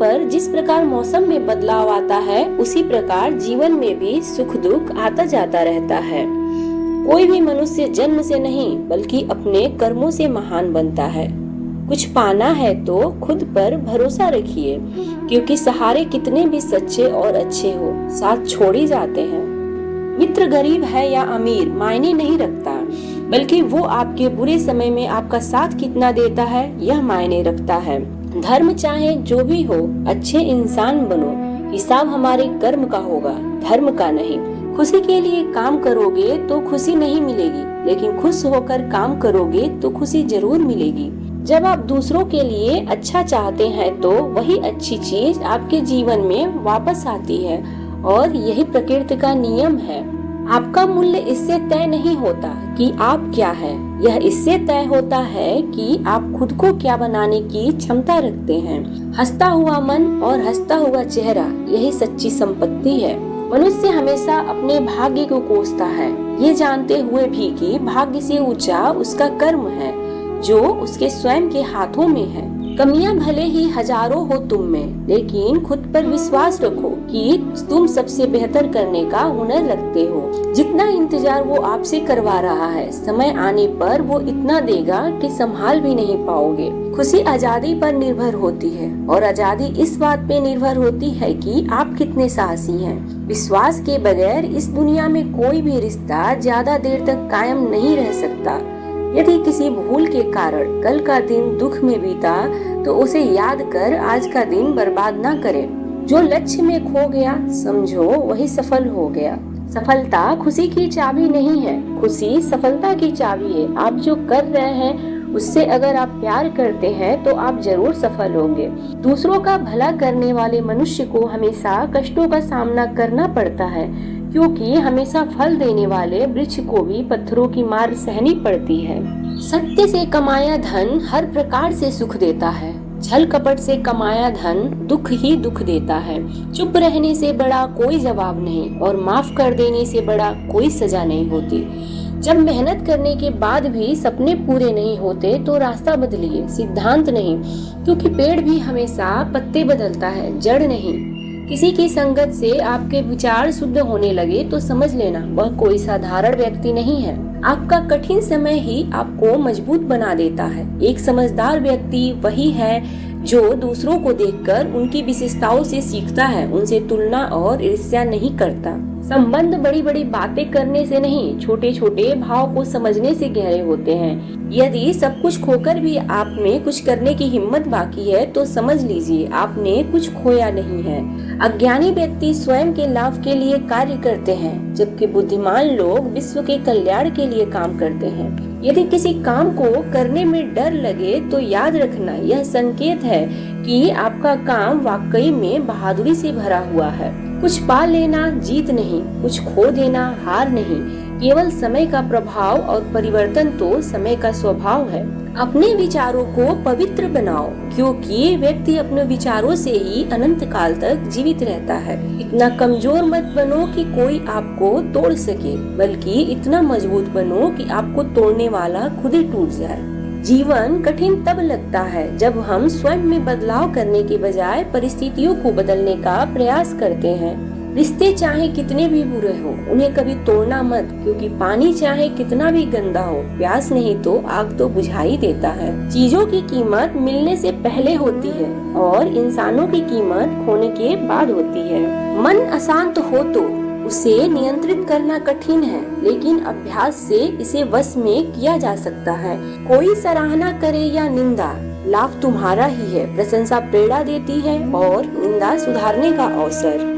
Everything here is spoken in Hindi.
पर जिस प्रकार मौसम में बदलाव आता है, उसी प्रकार जीवन में भी सुख दुख आता जाता रहता है। कोई भी मनुष्य जन्म से नहीं बल्कि अपने कर्मों से महान बनता है। कुछ पाना है तो खुद पर भरोसा रखिए, क्योंकि सहारे कितने भी सच्चे और अच्छे हो, साथ छोड़ ही जाते हैं। मित्र गरीब है या अमीर मायने नहीं रखता, बल्कि वो आपके बुरे समय में आपका साथ कितना देता है यह मायने रखता है। धर्म चाहे जो भी हो, अच्छे इंसान बनो, हिसाब हमारे कर्म का होगा, धर्म का नहीं। खुशी के लिए काम करोगे तो खुशी नहीं मिलेगी, लेकिन खुश होकर काम करोगे तो खुशी जरूर मिलेगी। जब आप दूसरों के लिए अच्छा चाहते हैं तो वही अच्छी चीज आपके जीवन में वापस आती है, और यही प्रकृति का नियम है। आपका मूल्य इससे तय नहीं होता कि आप क्या हैं, यह इससे तय होता है कि आप खुद को क्या बनाने की क्षमता रखते हैं। हंसता हुआ मन और हंसता हुआ चेहरा, यही सच्ची संपत्ति है। मनुष्य हमेशा अपने भाग्य को कोसता है, ये जानते हुए भी कि भाग्य से ऊंचा उसका कर्म है, जो उसके स्वयं के हाथों में है। कमियां भले ही हजारों हो तुम में, लेकिन खुद पर विश्वास रखो कि तुम सबसे बेहतर करने का हुनर रखते हो। जितना इंतजार वो आपसे करवा रहा है, समय आने पर वो इतना देगा कि संभाल भी नहीं पाओगे। खुशी आजादी पर निर्भर होती है, और आजादी इस बात पे निर्भर होती है कि आप कितने साहसी हैं। विश्वास के बगैर इस दुनिया में कोई भी रिश्ता ज्यादा देर तक कायम नहीं रह सकता। यदि किसी भूल के कारण कल का दिन दुख में बीता, तो उसे याद कर आज का दिन बर्बाद ना करें। जो लक्ष्य में खो गया, समझो वही सफल हो गया। सफलता खुशी की चाबी नहीं है, खुशी सफलता की चाबी है। आप जो कर रहे हैं उससे अगर आप प्यार करते हैं तो आप जरूर सफल होंगे। दूसरों का भला करने वाले मनुष्य को हमेशा कष्टों का सामना करना पड़ता है, क्योंकि हमेशा फल देने वाले वृक्ष को भी पत्थरों की मार सहनी पड़ती है। सत्य से कमाया धन हर प्रकार से सुख देता है, छल कपट से कमाया धन दुख ही दुख देता है। चुप रहने से बड़ा कोई जवाब नहीं, और माफ कर देने से बड़ा कोई सजा नहीं होती। जब मेहनत करने के बाद भी सपने पूरे नहीं होते तो रास्ता बदलिए, सिद्धांत नहीं, क्योंकि पेड़ भी हमेशा पत्ते बदलता है, जड़ नहीं। किसी की संगत से आपके विचार शुद्ध होने लगे तो समझ लेना वह कोई साधारण व्यक्ति नहीं है। आपका कठिन समय ही आपको मजबूत बना देता है। एक समझदार व्यक्ति वही है जो दूसरों को देखकर उनकी विशेषताओं से सीखता है, उनसे तुलना और ईर्ष्या नहीं करता। संबंध बड़ी बड़ी बातें करने से नहीं, छोटे छोटे भाव को समझने से गहरे होते हैं। यदि सब कुछ खोकर भी आप में कुछ करने की हिम्मत बाकी है तो समझ लीजिए आपने कुछ खोया नहीं है। अज्ञानी व्यक्ति स्वयं के लाभ के लिए कार्य करते हैं, जबकि बुद्धिमान लोग विश्व के कल्याण के लिए काम करते हैं। यदि किसी काम को करने में डर लगे तो याद रखना यह संकेत है कि आपका काम वाकई में बहादुरी से भरा हुआ है। कुछ पा लेना जीत नहीं, कुछ खो देना हार नहीं, केवल समय का प्रभाव और परिवर्तन तो समय का स्वभाव है। अपने विचारों को पवित्र बनाओ, क्योंकि व्यक्ति अपने विचारों से ही अनंत काल तक जीवित रहता है। इतना कमजोर मत बनो कि कोई आपको तोड़ सके, बल्कि इतना मजबूत बनो कि आपको तोड़ने वाला खुद ही टूट जाए। जीवन कठिन तब लगता है जब हम स्वयं में बदलाव करने के बजाय परिस्थितियों को बदलने का प्रयास करते हैं। रिश्ते चाहे कितने भी बुरे हो, उन्हें कभी तोड़ना मत, क्योंकि पानी चाहे कितना भी गंदा हो, प्यास नहीं तो आग तो बुझा ही देता है। चीजों की कीमत मिलने से पहले होती है, और इंसानों की कीमत खोने के बाद होती है। मन अशांत हो तो उसे नियंत्रित करना कठिन है, लेकिन अभ्यास से इसे वश में किया जा सकता है। कोई सराहना करे या निंदा, लाभ तुम्हारा ही है। प्रशंसा प्रेरणा देती है और निंदा सुधारने का अवसर।